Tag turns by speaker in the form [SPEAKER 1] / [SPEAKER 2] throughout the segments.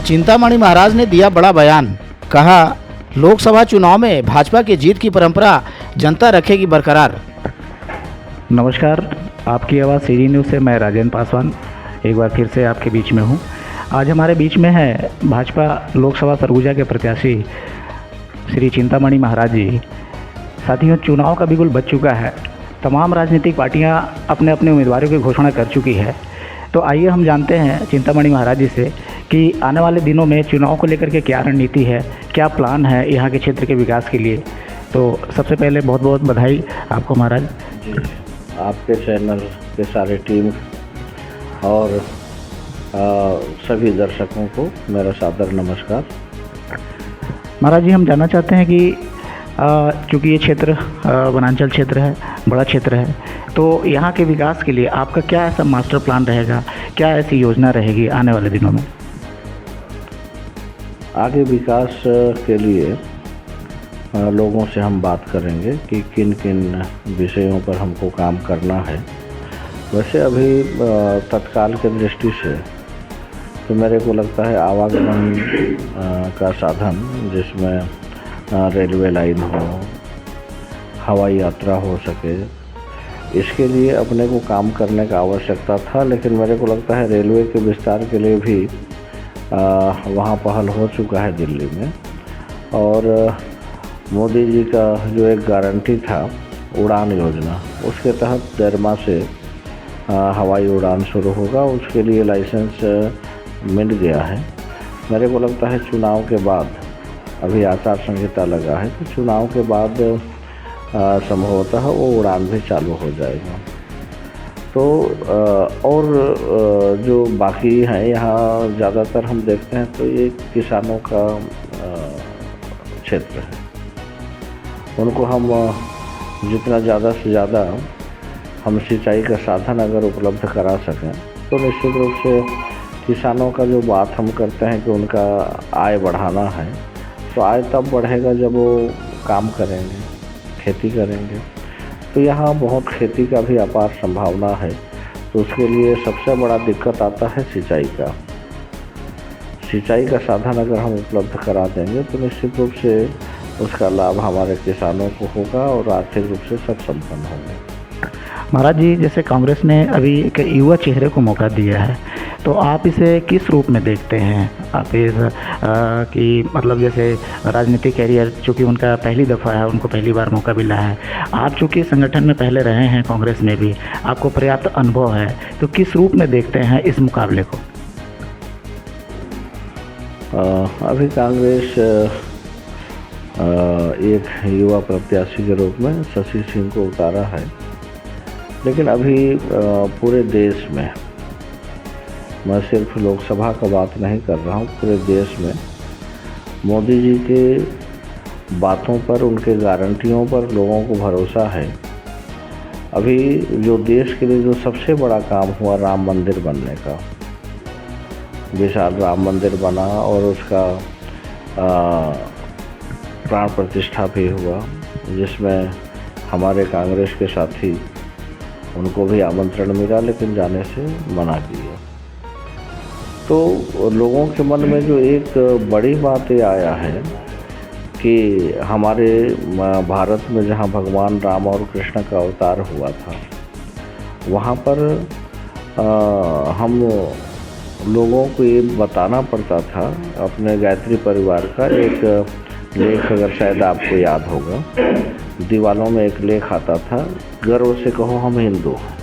[SPEAKER 1] चिंतामणि महाराज ने दिया बड़ा बयान। कहा, लोकसभा चुनाव में भाजपा की जीत की परंपरा जनता रखेगी बरकरार।
[SPEAKER 2] नमस्कार, आपकी आवाज़ सीजी न्यूज़ से मैं राजेंद्र पासवान एक बार फिर से आपके बीच में हूँ। आज हमारे बीच में है भाजपा लोकसभा सरगुजा के प्रत्याशी श्री चिंतामणि महाराज जी। साथियों, चुनाव का बिगुल बज चुका है। तमाम राजनीतिक पार्टियां अपने अपने उम्मीदवारों की घोषणा कर चुकी है। तो आइए हम जानते हैं चिंतामणि महाराज जी से कि आने वाले दिनों में चुनाव को लेकर के क्या रणनीति है, क्या प्लान है यहाँ के क्षेत्र के विकास के लिए। तो सबसे पहले बहुत बहुत बधाई आपको महाराज
[SPEAKER 3] जी। आपके चैनल के सारे टीम और सभी दर्शकों को मेरा सादर नमस्कार।
[SPEAKER 2] महाराज जी, हम जानना चाहते हैं कि चूँकि ये क्षेत्र वनांचल क्षेत्र है, बड़ा क्षेत्र है, तो यहाँ के विकास के लिए आपका क्या ऐसा मास्टर प्लान रहेगा, क्या ऐसी योजना रहेगी आने वाले दिनों में?
[SPEAKER 3] आगे विकास के लिए लोगों से हम बात करेंगे कि किन किन विषयों पर हमको काम करना है। वैसे अभी तत्काल के दृष्टि से तो मेरे को लगता है आवागमन का साधन, जिसमें रेलवे लाइन हो, हवाई यात्रा हो सके, इसके लिए अपने को काम करने का आवश्यकता था। लेकिन मेरे को लगता है रेलवे के विस्तार के लिए भी वहाँ पहल हो चुका है दिल्ली में। और मोदी जी का जो एक गारंटी था उड़ान योजना, उसके तहत दरमा से हवाई उड़ान शुरू होगा। उसके लिए लाइसेंस मिल गया है। मेरे को लगता है चुनाव के बाद, अभी आचार संहिता लगा है, तो चुनाव के बाद संभवतः वो उड़ान भी चालू हो जाएगा। तो और जो बाकी हैं यहाँ ज़्यादातर हम देखते हैं तो ये किसानों का क्षेत्र है। उनको हम जितना ज़्यादा से ज़्यादा हम सिंचाई का साधन अगर उपलब्ध करा सकें तो निश्चित रूप से किसानों का जो बात हम करते हैं कि उनका आय बढ़ाना है, तो आय तब बढ़ेगा जब वो काम करेंगे, खेती करेंगे। तो यहाँ बहुत खेती का भी अपार संभावना है। तो उसके लिए सबसे बड़ा दिक्कत आता है सिंचाई का। सिंचाई का साधन अगर हम उपलब्ध करा देंगे तो निश्चित रूप से उसका लाभ हमारे किसानों को होगा और आर्थिक रूप से सब संपन्न होंगे।
[SPEAKER 2] महाराज जी, जैसे कांग्रेस ने अभी एक युवा चेहरे को मौका दिया है, तो आप इसे किस रूप में देखते हैं? आप इस कि मतलब जैसे राजनीतिक कैरियर, चूँकि उनका पहली दफ़ा है, उनको पहली बार मौका मिला है। आप चूँकि संगठन में पहले रहे हैं, कांग्रेस में भी आपको पर्याप्त अनुभव है, तो किस रूप में देखते हैं इस मुकाबले को?
[SPEAKER 3] अभी कांग्रेस एक युवा प्रत्याशी के रूप में शशि सिंह को उतारा है। लेकिन अभी पूरे देश में, मैं सिर्फ लोकसभा का बात नहीं कर रहा हूँ, पूरे देश में मोदी जी के बातों पर, उनके गारंटियों पर लोगों को भरोसा है। अभी जो देश के लिए जो सबसे बड़ा काम हुआ, राम मंदिर बनने का, विशाल राम मंदिर बना और उसका प्राण प्रतिष्ठा भी हुआ, जिसमें हमारे कांग्रेस के साथी, उनको भी आमंत्रण मिला लेकिन जाने से मना किया। तो लोगों के मन में जो एक बड़ी बात ये आया है कि हमारे भारत में जहाँ भगवान राम और कृष्ण का अवतार हुआ था, वहाँ पर हम लोगों को ये बताना पड़ता था। अपने गायत्री परिवार का एक लेख, अगर शायद आपको याद होगा, दीवालों में एक लेख आता था, गर्व से कहो हम हिंदू हैं,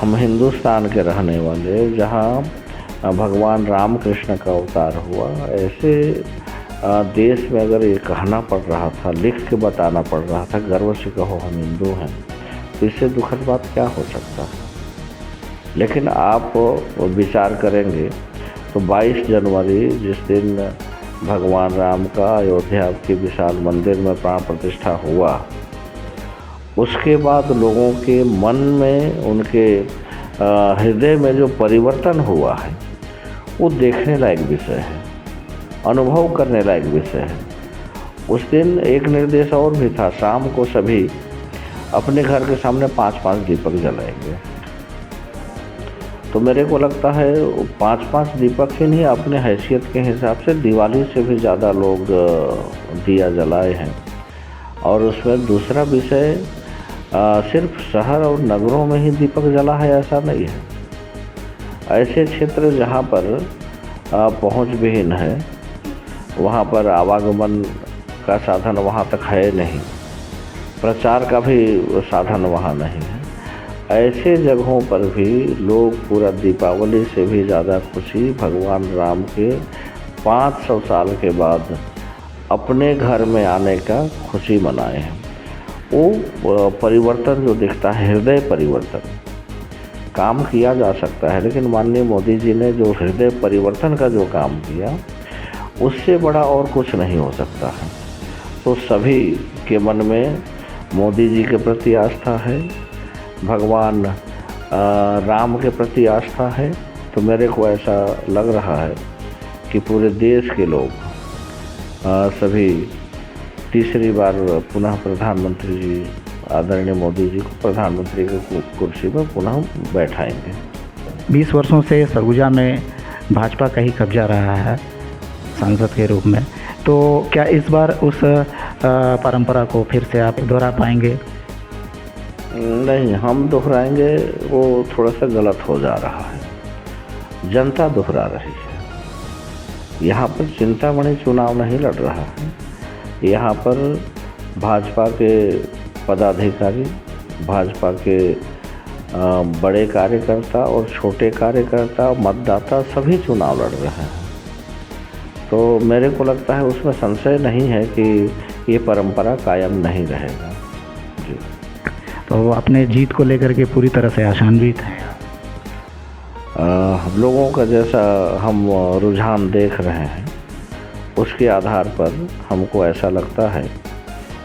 [SPEAKER 3] हम हिंदुस्तान के रहने वाले, जहाँ भगवान राम कृष्ण का अवतार हुआ, ऐसे देश में अगर ये कहना पड़ रहा था, लिख के बताना पड़ रहा था, गर्व से कहो हम हिंदू हैं, तो इससे दुखद बात क्या हो सकता है। लेकिन आप विचार करेंगे तो 22 जनवरी, जिस दिन भगवान राम का अयोध्या के विशाल मंदिर में प्राण प्रतिष्ठा हुआ, उसके बाद लोगों के मन में, उनके हृदय में जो परिवर्तन हुआ है, वो देखने लायक विषय है, अनुभव करने लायक विषय है। उस दिन एक निर्देश और भी था, शाम को सभी अपने घर के सामने 5-5 दीपक जलाएंगे। तो मेरे को लगता है 5-5 दीपक ही नहीं, अपने हैसियत के हिसाब से दिवाली से भी ज़्यादा लोग दिया जलाए हैं। और उसमें दूसरा विषय सिर्फ शहर और नगरों में ही दीपक जला है ऐसा नहीं है। ऐसे क्षेत्र जहाँ पर पहुँच विहीन है, वहाँ पर आवागमन का साधन वहाँ तक है नहीं, प्रचार का भी साधन वहाँ नहीं है, ऐसे जगहों पर भी लोग पूरा दीपावली से भी ज़्यादा खुशी भगवान राम के 500 साल के बाद अपने घर में आने का खुशी मनाए हैं। वो परिवर्तन जो दिखता है, हृदय परिवर्तन, काम किया जा सकता है, लेकिन माननीय मोदी जी ने जो हृदय परिवर्तन का जो काम किया, उससे बड़ा और कुछ नहीं हो सकता है। तो सभी के मन में मोदी जी के प्रति आस्था है, भगवान राम के प्रति आस्था है। तो मेरे को ऐसा लग रहा है कि पूरे देश के लोग सभी तीसरी बार पुनः प्रधानमंत्री जी, आदरणीय मोदी जी को प्रधानमंत्री की कुर्सी में पुनः बैठाएंगे।
[SPEAKER 2] 20 वर्षों से सरगुजा में भाजपा का ही कब्जा रहा है सांसद के रूप में, तो क्या इस बार उस परंपरा को फिर से आप दोहरा पाएंगे?
[SPEAKER 3] नहीं, हम दोहराएंगे वो थोड़ा सा गलत हो जा रहा है। जनता दोहरा रही है। यहाँ पर चिंतामणि चुनाव नहीं लड़ रहा है। यहाँ पर भाजपा के पदाधिकारी, भाजपा के बड़े कार्यकर्ता और छोटे कार्यकर्ता, मतदाता सभी चुनाव लड़ रहे हैं। तो मेरे को लगता है उसमें संशय नहीं है कि ये परंपरा कायम नहीं रहेगा जी।
[SPEAKER 2] तो अपने जीत को लेकर के पूरी तरह से आशान्वित हैं?
[SPEAKER 3] हम लोगों का जैसा हम रुझान देख रहे हैं, उसके आधार पर हमको ऐसा लगता है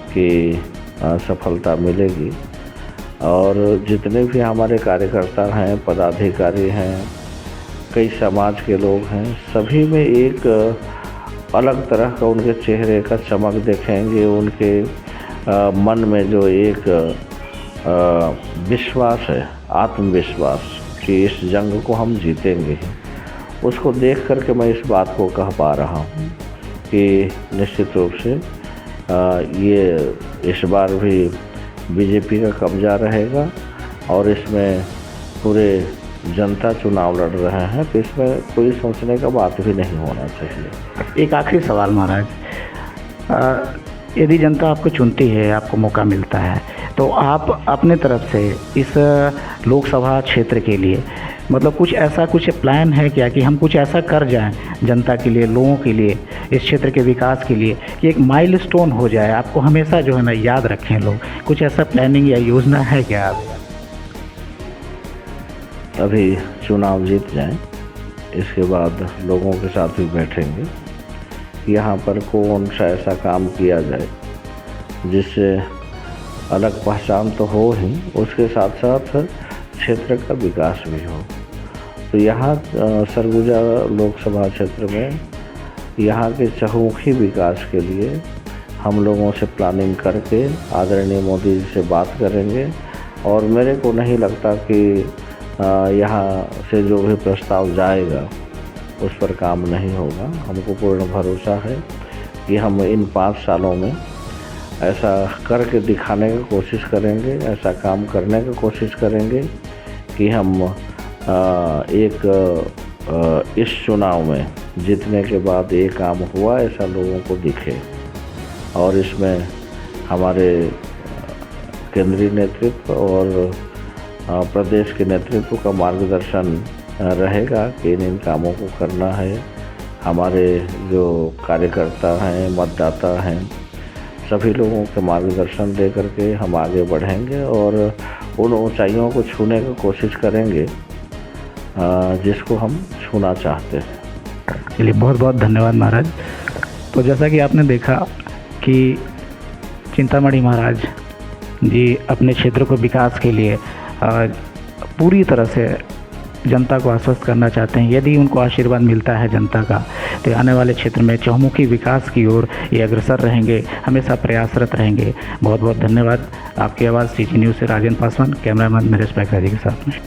[SPEAKER 3] कि सफलता मिलेगी। और जितने भी हमारे कार्यकर्ता हैं, पदाधिकारी हैं, कई समाज के लोग हैं, सभी में एक अलग तरह का उनके चेहरे का चमक देखेंगे। उनके मन में जो एक विश्वास है, आत्मविश्वास कि इस जंग को हम जीतेंगे ही, उसको देख करके मैं इस बात को कह पा रहा हूँ कि निश्चित रूप से ये इस बार भी बीजेपी का कब्जा रहेगा और इसमें पूरे जनता चुनाव लड़ रहे हैं, तो इसमें कोई सोचने का बात भी नहीं होना चाहिए।
[SPEAKER 2] एक आखिरी सवाल महाराज, यदि जनता आपको चुनती है, आपको मौका मिलता है, तो आप अपने तरफ से इस लोकसभा क्षेत्र के लिए मतलब कुछ प्लान है क्या कि हम कुछ ऐसा कर जाएं जनता के लिए, लोगों के लिए, इस क्षेत्र के विकास के लिए कि एक माइलस्टोन हो जाए, आपको हमेशा जो है ना याद रखें लोग? कुछ ऐसा प्लानिंग या योजना है क्या?
[SPEAKER 3] अभी चुनाव जीत जाएं, इसके बाद लोगों के साथ भी बैठेंगे, यहाँ पर कौन सा ऐसा काम किया जाए जिससे अलग पहचान तो हो ही, उसके साथ साथ क्षेत्र का विकास भी हो। तो यहाँ सरगुजा लोकसभा क्षेत्र में यहाँ के चहुमुखी विकास के लिए हम लोगों से प्लानिंग करके आदरणीय मोदी जी से बात करेंगे। और मेरे को नहीं लगता कि यहाँ से जो भी प्रस्ताव जाएगा उस पर काम नहीं होगा। हमको पूर्ण भरोसा है कि हम इन 5 सालों में ऐसा करके दिखाने की कोशिश करेंगे, ऐसा काम करने की कोशिश करेंगे कि हम इस चुनाव में जीतने के बाद ये काम हुआ ऐसा लोगों को दिखे। और इसमें हमारे केंद्रीय नेतृत्व और प्रदेश के नेतृत्व का मार्गदर्शन रहेगा कि इन कामों को करना है। हमारे जो कार्यकर्ता हैं, मतदाता हैं, सभी लोगों के मार्गदर्शन दे करके हम आगे बढ़ेंगे और उन ऊंचाइयों को छूने की कोशिश करेंगे जिसको हम छूना चाहते हैं।
[SPEAKER 2] चलिए, बहुत बहुत धन्यवाद महाराज। तो जैसा कि आपने देखा कि चिंतामणि महाराज जी अपने क्षेत्र को विकास के लिए पूरी तरह से जनता को आश्वस्त करना चाहते हैं। यदि उनको आशीर्वाद मिलता है जनता का, तो आने वाले क्षेत्र में चहुमुखी विकास की ओर ये अग्रसर रहेंगे, हमेशा प्रयासरत रहेंगे। बहुत बहुत धन्यवाद। आपकी आवाज़ CG न्यूज़ से राजेंद्र पासवान, कैमरामैन नरेश बैखराजी के साथ में।